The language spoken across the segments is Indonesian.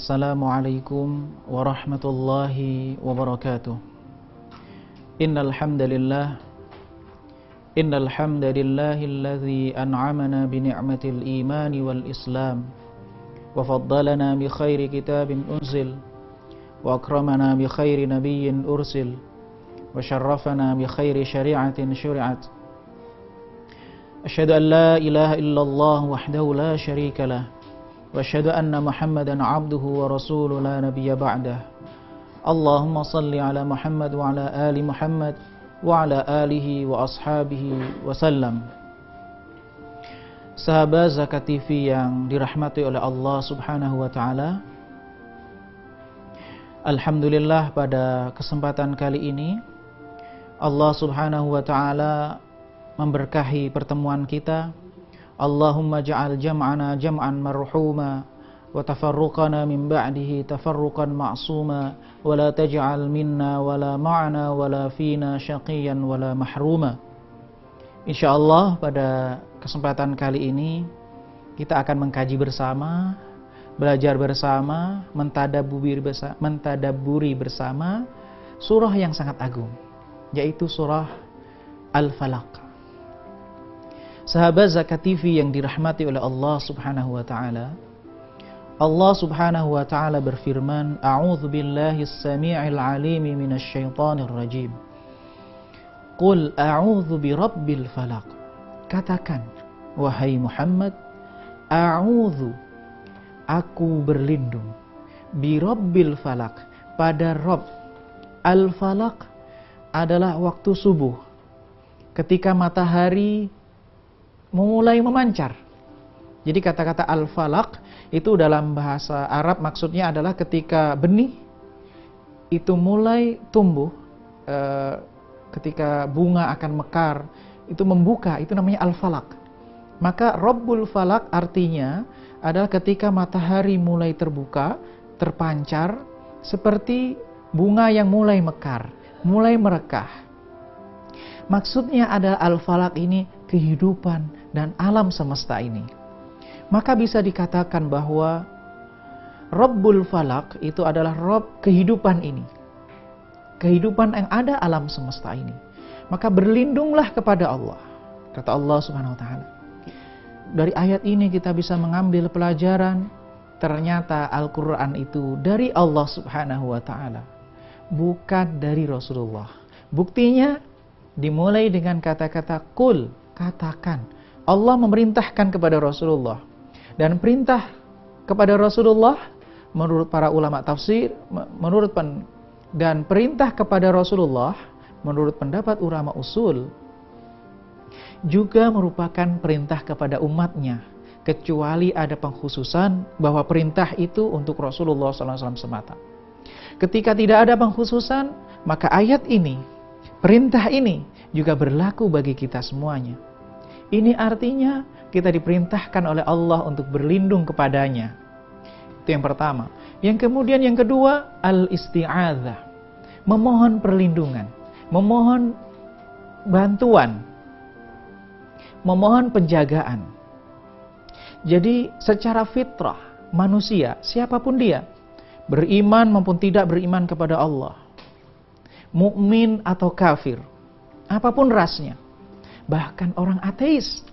Assalamualaikum warahmatullahi wabarakatuh. Innal hamdalillah alladzi an'amana bi ni'matil imani wal islam wa faddalana bi khairi kitabin unzil wa akramana bi khairi nabiyyin ursil wa syarrafana bi khairi syari'atin syuri'at. Asyhadu an la ilaha illallah wahdahu la syarika lah wa asyhadu anna Muhammadan 'abduhu wa rasuluhu la nabiyya ba'dah. Allahumma salli ala Muhammad wa ala ali Muhammad wa ala alihi wa ashabihi wa sallam. Sahabat Zakat TV yang dirahmati oleh Allah Subhanahu wa taala, alhamdulillah pada kesempatan kali ini Allah Subhanahu wa taala memberkahi pertemuan kita. Allahumma ja'al jam'ana jam'an marhuma wa tafarruqana min ba'dihi tafarruqan ma'suma wa la taj'al minna wa la ma'ana wa la fina syaqiyan wa la mahruma. Insyaallah pada kesempatan kali ini kita akan mengkaji bersama, belajar bersama, mentadabburi bersama surah yang sangat agung, yaitu surah Al-Falaq. Sahabat Zakat TV yang dirahmati oleh Allah Subhanahu wa taala, Allah Subhanahu wa taala berfirman, A'udzu billahi as-sami'il 'alimi minasy syaithanir rajim. Qul a'udzu birabbil falaq. Katakan, wahai Muhammad, a'udzu, aku berlindung, birabbil falaq, pada Rabb. Al-falaq adalah waktu subuh, ketika matahari mulai memancar. Jadi kata-kata al-falaq itu dalam bahasa Arab maksudnya adalah ketika benih itu mulai tumbuh, ketika bunga akan mekar, itu membuka, itu namanya al-falaq. Maka Rabbul Falaq artinya adalah ketika matahari mulai terbuka, terpancar, seperti bunga yang mulai mekar, mulai merekah. Maksudnya adalah al-falaq ini kehidupan dan alam semesta ini. Maka bisa dikatakan bahwa Rabbul Falaq itu adalah Rabb kehidupan ini, kehidupan yang ada alam semesta ini. Maka berlindunglah kepada Allah, kata Allah Subhanahu wa taala. Dari ayat ini kita bisa mengambil pelajaran, ternyata Al-Quran itu dari Allah Subhanahu wa taala, bukan dari Rasulullah. Buktinya dimulai dengan kata-kata qul, katakan. Allah memerintahkan kepada Rasulullah, dan perintah kepada Rasulullah menurut para ulama tafsir, dan perintah kepada Rasulullah menurut pendapat ulama usul juga merupakan perintah kepada umatnya, kecuali ada pengkhususan bahwa perintah itu untuk Rasulullah SAW semata. Ketika tidak ada pengkhususan, maka ayat ini, perintah ini juga berlaku bagi kita semuanya. Ini artinya kita diperintahkan oleh Allah untuk berlindung kepadanya. Itu yang pertama. Yang kemudian yang kedua, al-isti'adzah, memohon perlindungan, memohon bantuan, memohon penjagaan. Jadi secara fitrah manusia, siapapun dia, beriman maupun tidak beriman kepada Allah, mukmin atau kafir, apapun rasnya, bahkan orang ateis,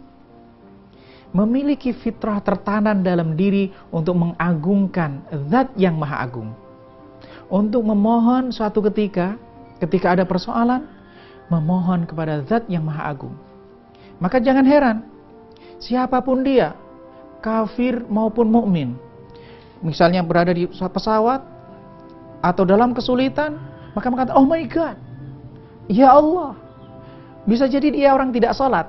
memiliki fitrah tertanam dalam diri untuk mengagungkan Zat yang Maha Agung, untuk memohon suatu ketika ada persoalan, memohon kepada Zat yang Maha Agung. Maka jangan heran, siapapun dia, kafir maupun mukmin, misalnya berada di pesawat atau dalam kesulitan, maka mengatakan, oh my God, ya Allah. Bisa jadi dia orang tidak sholat,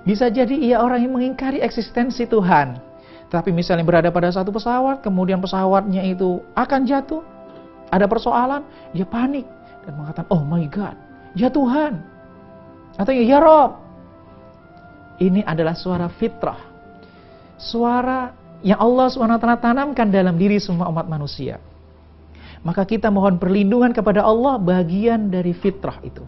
bisa jadi ia orang yang mengingkari eksistensi Tuhan. Tapi misalnya berada pada satu pesawat, kemudian pesawatnya itu akan jatuh, ada persoalan, dia panik dan mengatakan, oh my God, ya Tuhan, atau ya Rob. Ini adalah suara fitrah, suara yang Allah SWT tanamkan dalam diri semua umat manusia. Maka kita mohon perlindungan kepada Allah, bagian dari fitrah itu.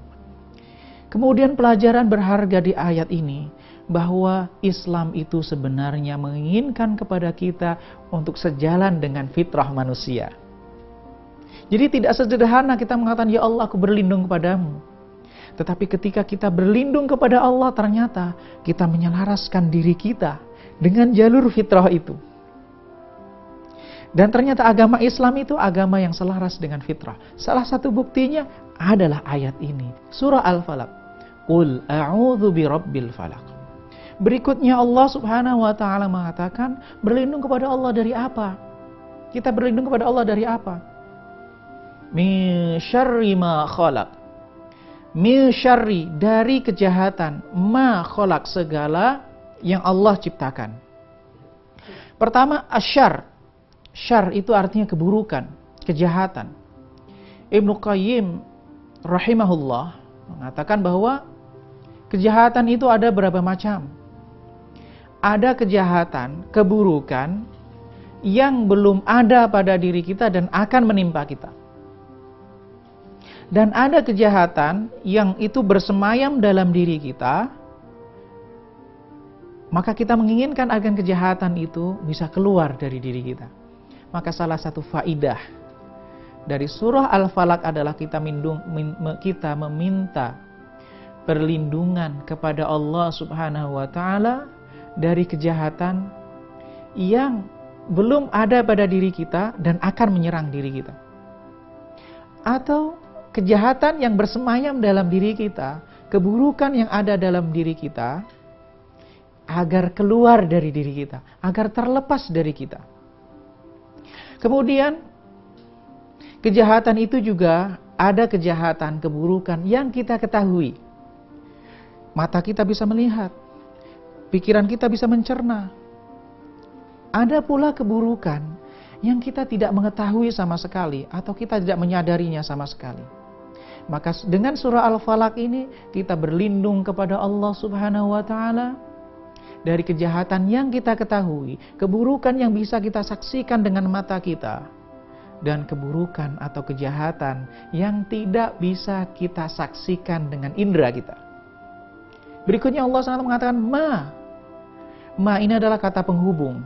Kemudian pelajaran berharga di ayat ini, bahwa Islam itu sebenarnya menginginkan kepada kita untuk sejalan dengan fitrah manusia. Jadi tidak sederhana kita mengatakan, ya Allah aku berlindung kepadamu. Tetapi ketika kita berlindung kepada Allah, ternyata kita menyelaraskan diri kita dengan jalur fitrah itu. Dan ternyata agama Islam itu agama yang selaras dengan fitrah. Salah satu buktinya adalah ayat ini. Surah Al-Falaq. Qul a'udzu birabbil falaq. Berikutnya Allah Subhanahu wa taala mengatakan, berlindung kepada Allah dari apa? Kita berlindung kepada Allah dari apa? Min syarri ma khalaq. Min syarri, dari kejahatan, ma khalaq, segala yang Allah ciptakan. Pertama, asyar. Syar itu artinya keburukan, kejahatan. Ibnu Qayyim rahimahullah mengatakan bahwa kejahatan itu ada berapa macam. Ada kejahatan, keburukan yang belum ada pada diri kita dan akan menimpa kita. Dan ada kejahatan yang itu bersemayam dalam diri kita, maka kita menginginkan agar kejahatan itu bisa keluar dari diri kita. Maka salah satu faidah dari surah Al-Falaq adalah kita meminta perlindungan kepada Allah Subhanahu wa taala dari kejahatan yang belum ada pada diri kita dan akan menyerang diri kita. Atau kejahatan yang bersemayam dalam diri kita, keburukan yang ada dalam diri kita, agar keluar dari diri kita, agar terlepas dari kita. Kemudian kejahatan itu juga ada kejahatan, keburukan yang kita ketahui. Mata kita bisa melihat, pikiran kita bisa mencerna. Ada pula keburukan yang kita tidak mengetahui sama sekali atau kita tidak menyadarinya sama sekali. Maka dengan surah Al-Falaq ini kita berlindung kepada Allah Subhanahu wa taala dari kejahatan yang kita ketahui, keburukan yang bisa kita saksikan dengan mata kita, dan keburukan atau kejahatan yang tidak bisa kita saksikan dengan indera kita. Berikutnya Allah SWT mengatakan ma. Ma ini adalah kata penghubung,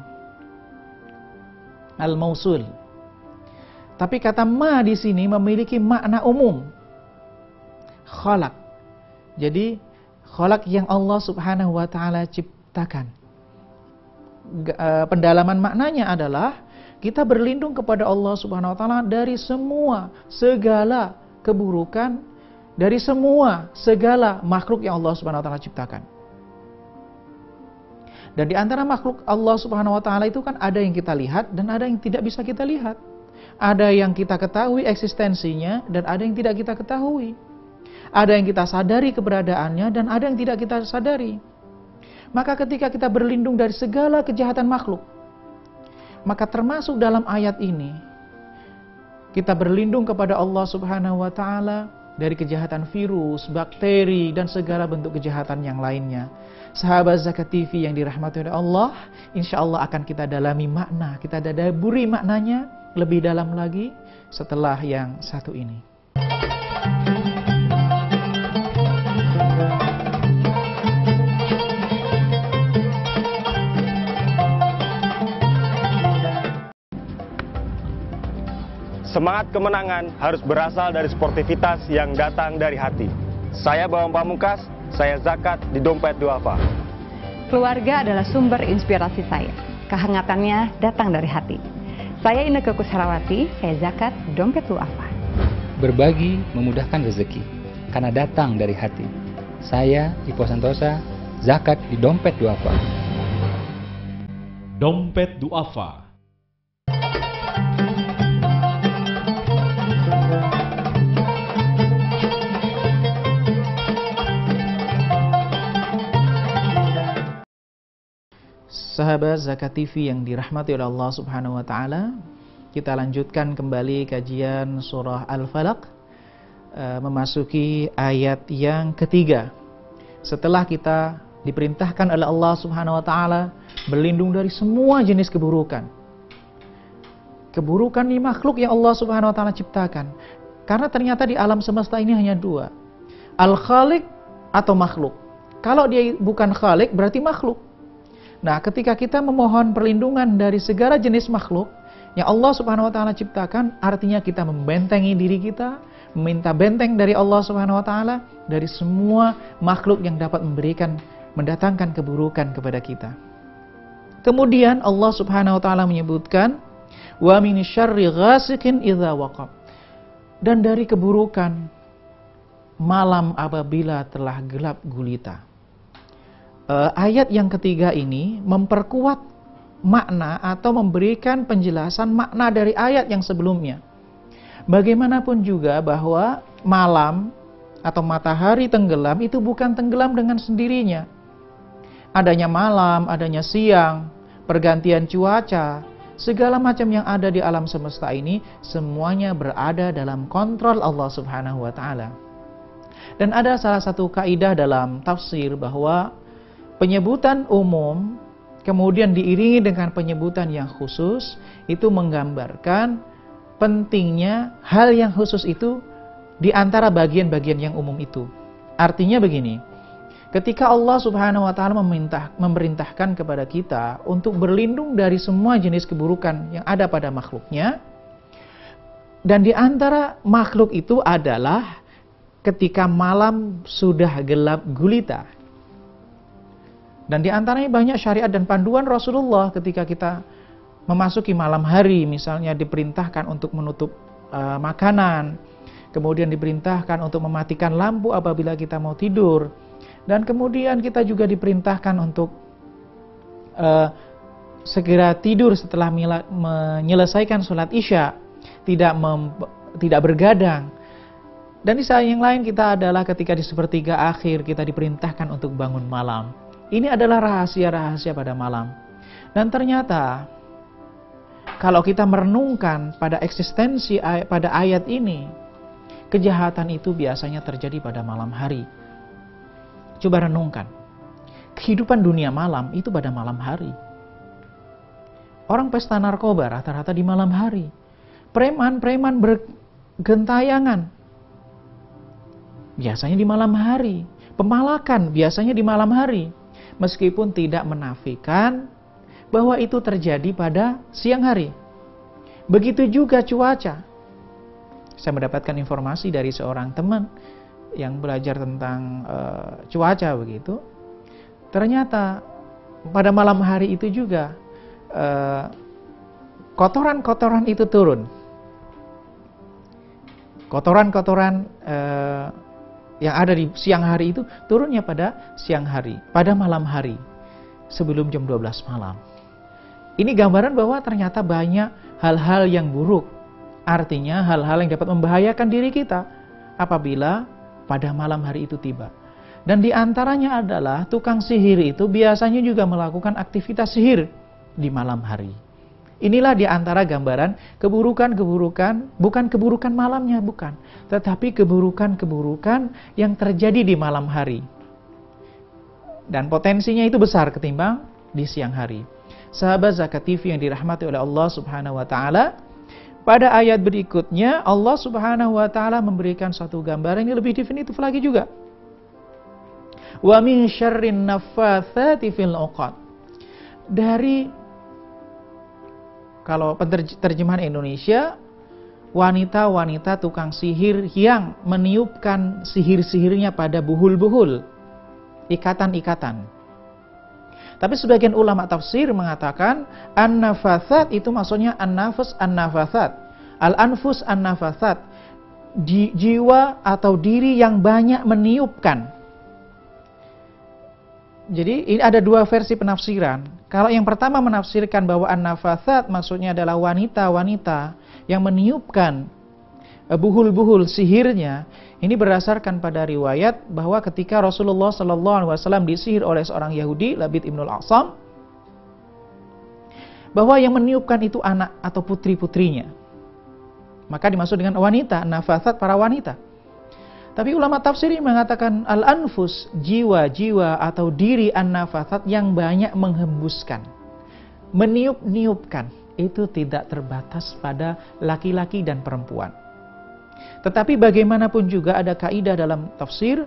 al-mausul. Tapi kata ma di sini memiliki makna umum. Khalaq. Jadi khalaq yang Allah Subhanahu wa taala ciptakan. Pendalaman maknanya adalah kita berlindung kepada Allah Subhanahu wa taala dari semua segala keburukan, dari semua segala makhluk yang Allah Subhanahu wa taala ciptakan. Dan di antara makhluk Allah Subhanahu wa taala itu kan ada yang kita lihat dan ada yang tidak bisa kita lihat. Ada yang kita ketahui eksistensinya dan ada yang tidak kita ketahui. Ada yang kita sadari keberadaannya dan ada yang tidak kita sadari. Maka ketika kita berlindung dari segala kejahatan makhluk, maka termasuk dalam ayat ini kita berlindung kepada Allah Subhanahu wa taala dari kejahatan virus, bakteri dan segala bentuk kejahatan yang lainnya. Sahabat Zakat TV yang dirahmati oleh Allah, insya Allah akan kita dalami makna, kita dadaburi maknanya lebih dalam lagi setelah yang satu ini. Semangat kemenangan harus berasal dari sportivitas yang datang dari hati. Saya Bambang Pamungkas, saya zakat di Dompet Duafa. Keluarga adalah sumber inspirasi saya. Kehangatannya datang dari hati. Saya Inneke Kusharawati, saya zakat di Dompet Duafa. Berbagi memudahkan rezeki, karena datang dari hati. Saya Ipo Santosa, zakat di Dompet Duafa. Dompet Duafa. Sahabat Zakat TV yang dirahmati oleh Allah Subhanahu wa taala, kita lanjutkan kembali kajian surah Al-Falaq, memasuki ayat yang ketiga. Setelah kita diperintahkan oleh Allah Subhanahu wa taala berlindung dari semua jenis keburukan. Keburukan di makhluk yang Allah Subhanahu wa taala ciptakan. Karena ternyata di alam semesta ini hanya dua. Al-Khaliq atau makhluk? Kalau dia bukan khalik, berarti makhluk. Nah, ketika kita memohon perlindungan dari segala jenis makhluk yang Allah Subhanahu wa taala ciptakan, artinya kita membentengi diri kita, meminta benteng dari Allah Subhanahu wa taala dari semua makhluk yang dapat mendatangkan keburukan kepada kita. Kemudian Allah Subhanahu wa taala menyebutkan wa min syarri ghasikin idza waqab. Dan dari keburukan malam apabila telah gelap gulita. Ayat yang ketiga ini memperkuat makna atau memberikan penjelasan makna dari ayat yang sebelumnya. Bagaimanapun juga bahwa malam atau matahari tenggelam itu bukan tenggelam dengan sendirinya. Adanya malam, adanya siang, pergantian cuaca, segala macam yang ada di alam semesta ini semuanya berada dalam kontrol Allah Subhanahu wa taala. Dan ada salah satu kaidah dalam tafsir bahwa penyebutan umum kemudian diiringi dengan penyebutan yang khusus itu menggambarkan pentingnya hal yang khusus itu di antara bagian-bagian yang umum itu. Artinya begini, ketika Allah Subhanahu wa taala memerintahkan kepada kita untuk berlindung dari semua jenis keburukan yang ada pada makhluknya, dan di antara makhluk itu adalah ketika malam sudah gelap gulita. Dan di antaranya banyak syariat dan panduan Rasulullah ketika kita memasuki malam hari, misalnya diperintahkan untuk menutup makanan, kemudian diperintahkan untuk mematikan lampu apabila kita mau tidur, dan kemudian kita juga diperintahkan untuk segera tidur setelah menyelesaikan sholat isya, tidak bergadang. Dan di saat yang lain kita adalah ketika di sepertiga akhir kita diperintahkan untuk bangun malam. Ini adalah rahasia-rahasia pada malam. Dan ternyata kalau kita merenungkan pada eksistensi pada ayat ini, kejahatan itu biasanya terjadi pada malam hari. Coba renungkan. Kehidupan dunia malam itu pada malam hari. Orang pesta narkoba rata-rata di malam hari. Preman-preman bergentayangan biasanya di malam hari. Pemalakan biasanya di malam hari. Meskipun tidak menafikan bahwa itu terjadi pada siang hari. Begitu juga cuaca. Saya mendapatkan informasi dari seorang teman yang belajar tentang cuaca begitu. Ternyata pada malam hari itu juga kotoran-kotoran itu turun. Kotoran-kotoran yang ada di siang hari itu turunnya pada siang hari, pada malam hari, sebelum jam 12 malam. Ini gambaran bahwa ternyata banyak hal-hal yang buruk. Artinya hal-hal yang dapat membahayakan diri kita apabila pada malam hari itu tiba. Dan di antaranya adalah tukang sihir itu biasanya juga melakukan aktivitas sihir di malam hari. Inilah di antara gambaran keburukan-keburukan, bukan keburukan malamnya, bukan. Tetapi keburukan-keburukan yang terjadi di malam hari. Dan potensinya itu besar ketimbang di siang hari. Sahabat Zakat TV yang dirahmati oleh Allah Subhanahu wa taala, pada ayat berikutnya Allah Subhanahu wa taala memberikan satu gambaran yang lebih definitif lagi juga. Wa min syarrin naffatsati fil 'uqad. Dari, kalau terjemahan Indonesia, wanita-wanita tukang sihir yang meniupkan sihir-sihirnya pada buhul-buhul, ikatan-ikatan. Tapi sebagian ulama tafsir mengatakan an-nafatsat itu maksudnya an-nafas an-nafatsat, al-anfus an-nafatsat, jiwa atau diri yang banyak meniupkan. Jadi ini ada dua versi penafsiran. Kalau yang pertama menafsirkan bahwa an-nafatsat maksudnya adalah wanita-wanita yang meniupkan buhul-buhul sihirnya. Ini berdasarkan pada riwayat bahwa ketika Rasulullah SAW disihir oleh seorang Yahudi, Labid ibnul A'sam, bahwa yang meniupkan itu anak atau putri-putrinya. Maka dimaksud dengan wanita, an-nafatsat para wanita. Tapi ulama tafsir mengatakan al-anfus, jiwa-jiwa atau diri an-nafatsat yang banyak menghembuskan, meniup-niupkan. Itu tidak terbatas pada laki-laki dan perempuan. Tetapi bagaimanapun juga ada kaidah dalam tafsir,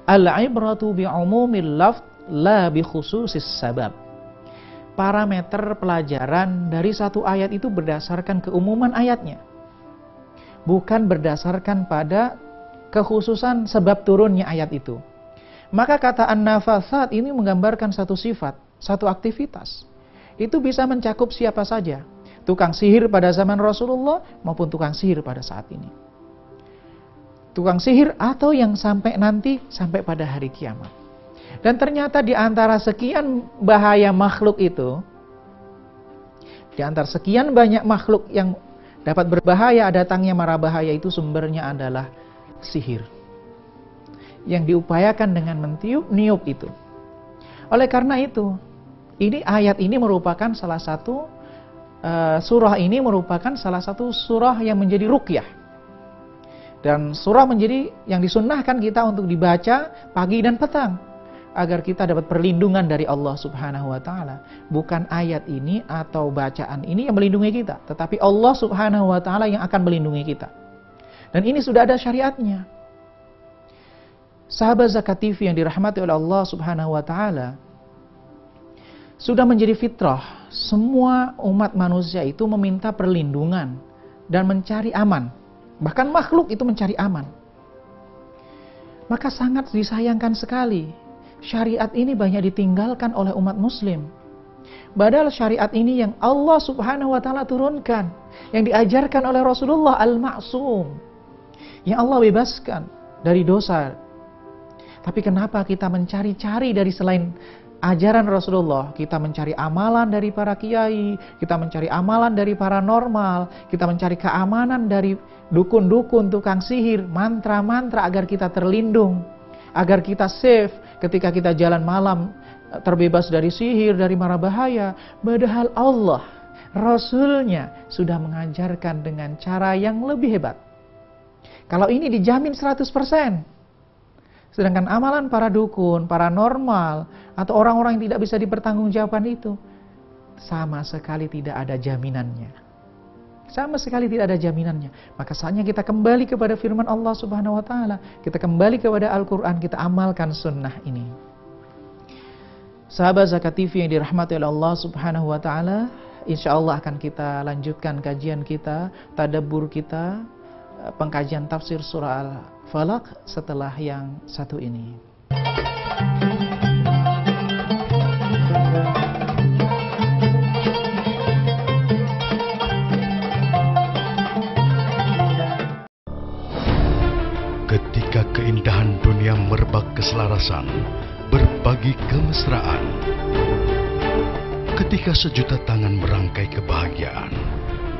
Al-ibratu bi'umumil lafz la bi khususis sabab. Parameter pelajaran dari satu ayat itu berdasarkan keumuman ayatnya, bukan berdasarkan pada kekhususan sebab turunnya ayat itu. Maka kata an-nafasat ini menggambarkan satu sifat, satu aktivitas. Itu bisa mencakup siapa saja, tukang sihir pada zaman Rasulullah maupun tukang sihir pada saat ini. Tukang sihir atau yang sampai pada hari kiamat. Dan ternyata di antara sekian bahaya makhluk itu, di antara sekian banyak makhluk yang dapat berbahaya, datangnya mara bahaya itu sumbernya adalah sihir yang diupayakan dengan meniup itu. Oleh karena itu, ayat ini merupakan salah satu surah ini merupakan salah satu surah yang menjadi ruqyah. Dan surah menjadi yang disunnahkan kita untuk dibaca pagi dan petang agar kita dapat perlindungan dari Allah Subhanahu wa taala. Bukan ayat ini atau bacaan ini yang melindungi kita, tetapi Allah Subhanahu wa taala yang akan melindungi kita. Dan ini sudah ada syariatnya. Sahabat Zakat TV yang dirahmati oleh Allah Subhanahu wa taala, sudah menjadi fitrah semua umat manusia itu meminta perlindungan dan mencari aman. Bahkan makhluk itu mencari aman. Maka sangat disayangkan sekali syariat ini banyak ditinggalkan oleh umat muslim. Padahal syariat ini yang Allah Subhanahu wa taala turunkan, yang diajarkan oleh Rasulullah al-Ma'sum, yang Allah bebaskan dari dosa. Tapi kenapa kita mencari-cari dari selain ajaran Rasulullah? Kita mencari amalan dari para kiai, kita mencari amalan dari paranormal, kita mencari keamanan dari dukun-dukun, tukang sihir, mantra-mantra agar kita terlindung, agar kita safe ketika kita jalan malam, terbebas dari sihir, dari mara bahaya. Padahal Allah, Rasulnya sudah mengajarkan dengan cara yang lebih hebat. Kalau ini dijamin 100%. Sedangkan amalan para dukun, paranormal, atau orang-orang yang tidak bisa dipertanggungjawabkan itu, sama sekali tidak ada jaminannya. Sama sekali tidak ada jaminannya. Maka saatnya kita kembali kepada firman Allah Subhanahu wa taala. Kita kembali kepada Al-Qur'an, kita amalkan sunnah ini. Sahabat Zakat TV yang dirahmati oleh Allah Subhanahu wa taala, insyaallah akan kita lanjutkan kajian kita, tadabbur kita, pengkajian tafsir surah Al-Falaq setelah yang satu ini. Ketika keindahan dunia merebak keselarasan, berbagi kemesraan. Ketika sejuta tangan merangkai kebahagiaan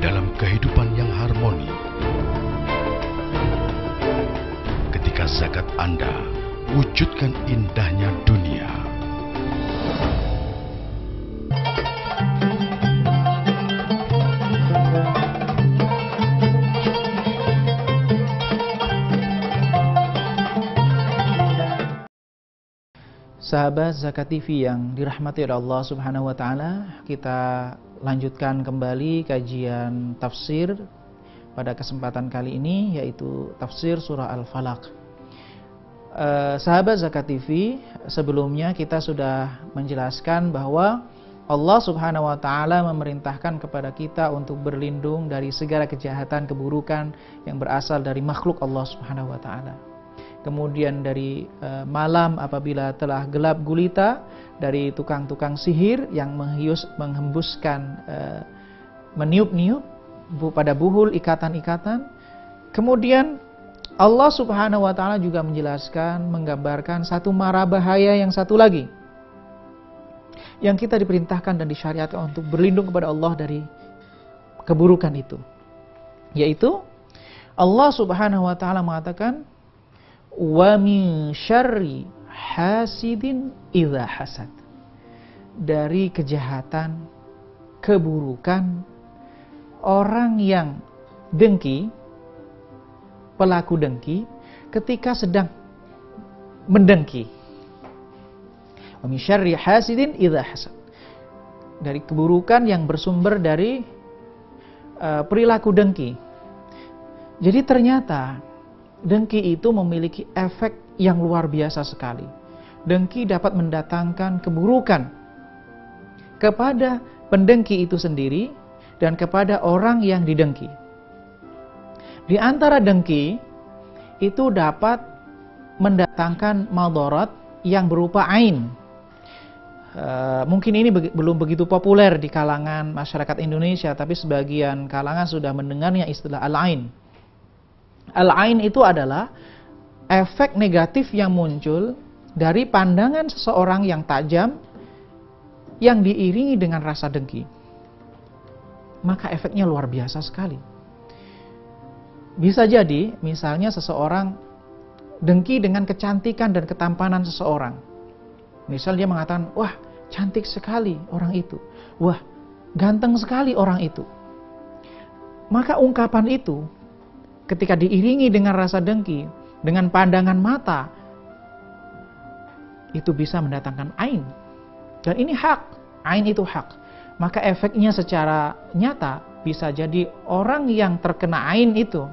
dalam kehidupan yang harmoni. Ketika zakat Anda wujudkan indahnya dunia. Sahabat Zakat TV yang dirahmati oleh Allah Subhanahu wa taala, kita lanjutkan kembali kajian tafsir pada kesempatan kali ini, yaitu tafsir surah Al-Falaq. Sahabat Zakat TV, sebelumnya kita sudah menjelaskan bahwa Allah Subhanahu wa taala memerintahkan kepada kita untuk berlindung dari segala kejahatan, keburukan yang berasal dari makhluk Allah Subhanahu wa taala. Kemudian dari malam apabila telah gelap gulita, dari tukang-tukang sihir yang menghembuskan, meniup-niup pada buhul ikatan-ikatan. Kemudian Allah Subhanahu wa taala juga menjelaskan, menggambarkan satu mara bahaya yang satu lagi, yang kita diperintahkan dan disyariatkan untuk berlindung kepada Allah dari keburukan itu, yaitu Allah Subhanahu wa taala mengatakan, wa min syarri hasidin idza hasad, dari kejahatan, keburukan orang yang dengki, pelaku dengki ketika sedang mendengki. Wa min syarri hasidin idza hasad, dari keburukan yang bersumber dari perilaku dengki. Jadi ternyata dengki itu memiliki efek yang luar biasa sekali. Dengki dapat mendatangkan keburukan kepada pendengki itu sendiri dan kepada orang yang didengki. Di antara dengki itu dapat mendatangkan madarat yang berupa ain. Mungkin ini belum begitu populer di kalangan masyarakat Indonesia, tapi sebagian kalangan sudah mendengarnya istilah al-ain. Al-ain itu adalah efek negatif yang muncul dari pandangan seseorang yang tajam yang diiringi dengan rasa dengki. Maka efeknya luar biasa sekali. Bisa jadi misalnya seseorang dengki dengan kecantikan dan ketampanan seseorang. Misal dia mengatakan, wah cantik sekali orang itu, wah ganteng sekali orang itu. Maka ungkapan itu ketika diiringi dengan rasa dengki, dengan pandangan mata, itu bisa mendatangkan ain. Dan ini hak, ain itu hak. Maka efeknya secara nyata bisa jadi orang yang terkena ain itu,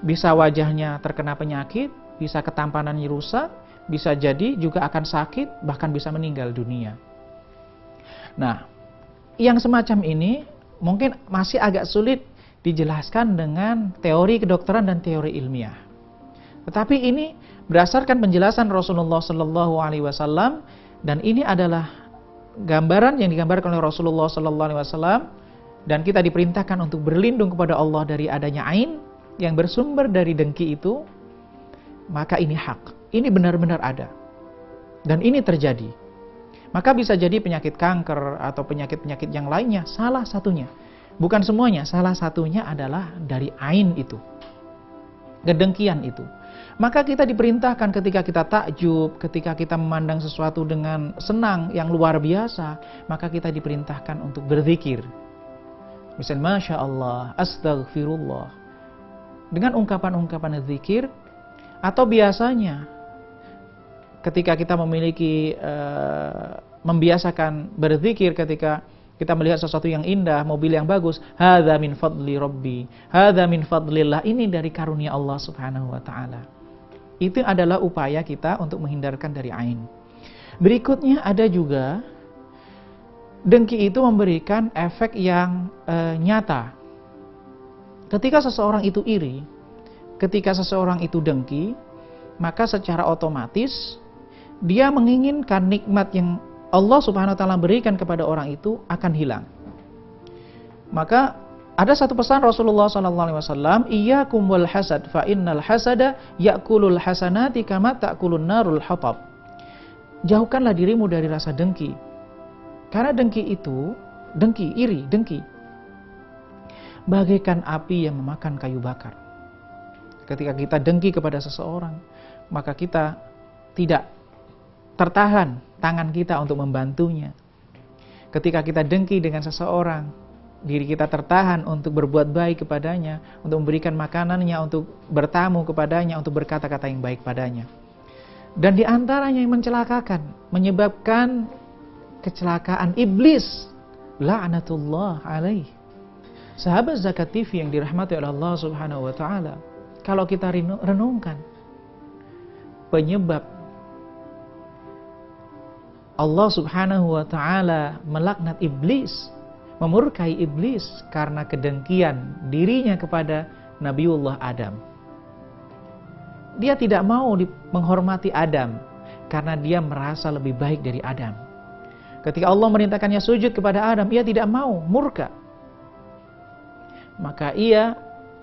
bisa wajahnya terkena penyakit, bisa ketampanannya rusak, bisa jadi juga akan sakit, bahkan bisa meninggal dunia. Nah, yang semacam ini mungkin masih agak sulit dijelaskan dengan teori kedokteran dan teori ilmiah. Tetapi ini berdasarkan penjelasan Rasulullah Sallallahu Alaihi Wasallam, dan ini adalah gambaran yang digambarkan oleh Rasulullah Sallallahu Alaihi Wasallam, dan kita diperintahkan untuk berlindung kepada Allah dari adanya ain yang bersumber dari dengki itu. Maka ini hak, ini benar-benar ada, dan ini terjadi. Maka bisa jadi penyakit kanker atau penyakit-penyakit yang lainnya, salah satunya, bukan semuanya, salah satunya adalah dari ain itu, kedengkian itu. Maka kita diperintahkan ketika kita takjub, ketika kita memandang sesuatu dengan senang yang luar biasa, maka kita diperintahkan untuk berzikir. Misalnya, Masya Allah, Astaghfirullah, dengan ungkapan-ungkapan zikir. Atau biasanya ketika kita memiliki membiasakan berzikir ketika kita melihat sesuatu yang indah, mobil yang bagus, hadza min fadli rabbi, hadza min fadlillah, ini dari karunia Allah Subhanahu wa taala. Itu adalah upaya kita untuk menghindarkan dari ain. Berikutnya ada juga dengki itu memberikan efek yang nyata. Ketika seseorang itu iri, ketika seseorang itu dengki, maka secara otomatis dia menginginkan nikmat yang Allah Subhanahu wa taala berikan kepada orang itu akan hilang. Maka ada satu pesan Rasulullah sallallahu alaihi wasallam, iyyakum wal hasad fa innal hasada ya'kulul hasanati kama ta'kulun narul hatab. Jauhkanlah dirimu dari rasa dengki. Karena dengki itu, dengki, iri, dengki, bagaikan api yang memakan kayu bakar. Ketika kita dengki kepada seseorang, maka kita tidak tertahan tangan kita untuk membantunya. Ketika kita dengki dengan seseorang, diri kita tertahan untuk berbuat baik kepadanya, untuk memberikan makanannya, untuk bertamu kepadanya, untuk berkata-kata yang baik padanya. Dan di antaranya yang mencelakakan, menyebabkan kecelakaan iblis, la'natullah alaih. Sahabat Zakat TV yang dirahmati oleh Allah Subhanahu wa taala, kalau kita renungkan penyebab Allah Subhanahu wa taala melaknat iblis, memurkai iblis karena kedengkian dirinya kepada Nabiullah Adam. Dia tidak mau menghormati Adam karena dia merasa lebih baik dari Adam. Ketika Allah merintahkannya sujud kepada Adam, ia tidak mau, murka. Maka ia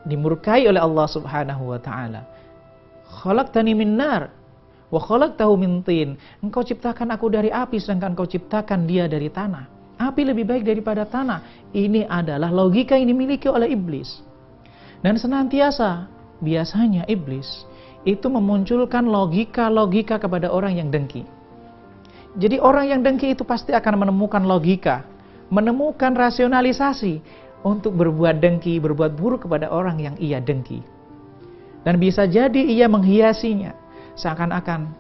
dimurkai oleh Allah Subhanahu wa taala. Khalaqtani min nar wa khalaqtahu min tin. Engkau ciptakan aku dari api sedangkan engkau ciptakan dia dari tanah. Api lebih baik daripada tanah. Ini adalah logika yang dimiliki oleh iblis. Dan senantiasa biasanya iblis itu memunculkan logika-logika kepada orang yang dengki. Jadi orang yang dengki itu pasti akan menemukan logika, menemukan rasionalisasi untuk berbuat dengki, berbuat buruk kepada orang yang ia dengki. Dan bisa jadi ia menghiasinya, seakan-akan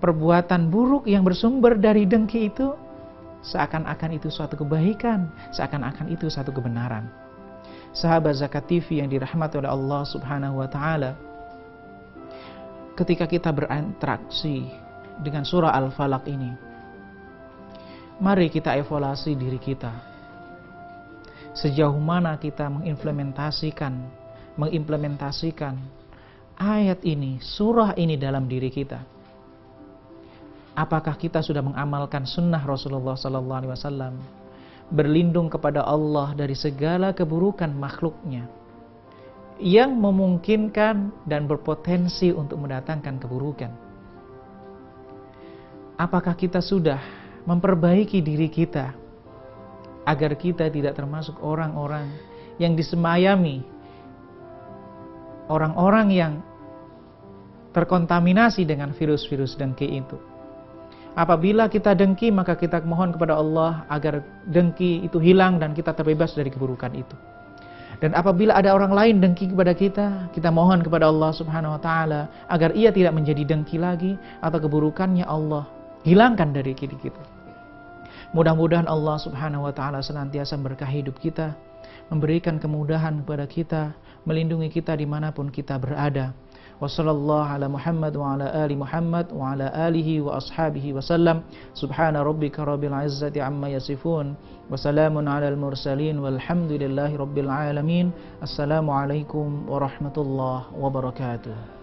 perbuatan buruk yang bersumber dari dengki itu, seakan-akan itu suatu kebaikan, seakan-akan itu suatu kebenaran. Sahabat Zakat TV yang dirahmati oleh Allah Subhanahu wa taala, ketika kita berinteraksi dengan surah Al-Falaq ini, mari kita evaluasi diri kita. Sejauh mana kita mengimplementasikan ayat ini, surah ini dalam diri kita. Apakah kita sudah mengamalkan sunnah Rasulullah SAW, berlindung kepada Allah dari segala keburukan makhluknya yang memungkinkan dan berpotensi untuk mendatangkan keburukan? Apakah kita sudah memperbaiki diri kita agar kita tidak termasuk orang-orang yang disemayami, orang-orang yang terkontaminasi dengan virus-virus dengki itu? Apabila kita dengki, maka kita mohon kepada Allah agar dengki itu hilang dan kita terbebas dari keburukan itu. Dan apabila ada orang lain dengki kepada kita, kita mohon kepada Allah Subhanahu wa taala agar ia tidak menjadi dengki lagi, atau keburukannya Allah hilangkan dari diri kita. Mudah-mudahan Allah Subhanahu wa taala senantiasa berkahi hidup kita, memberikan kemudahan kepada kita, melindungi kita dimanapun kita berada. Wassallallahu ala Muhammad wa ala ali Muhammad wa ala alihi wa ashabihi wasallam. Subhana rabbika rabbil izzati amma yasifun, wa salamun alal mursalin, walhamdulillahi rabbil alamin. Assalamualaikum warahmatullahi wabarakatuh.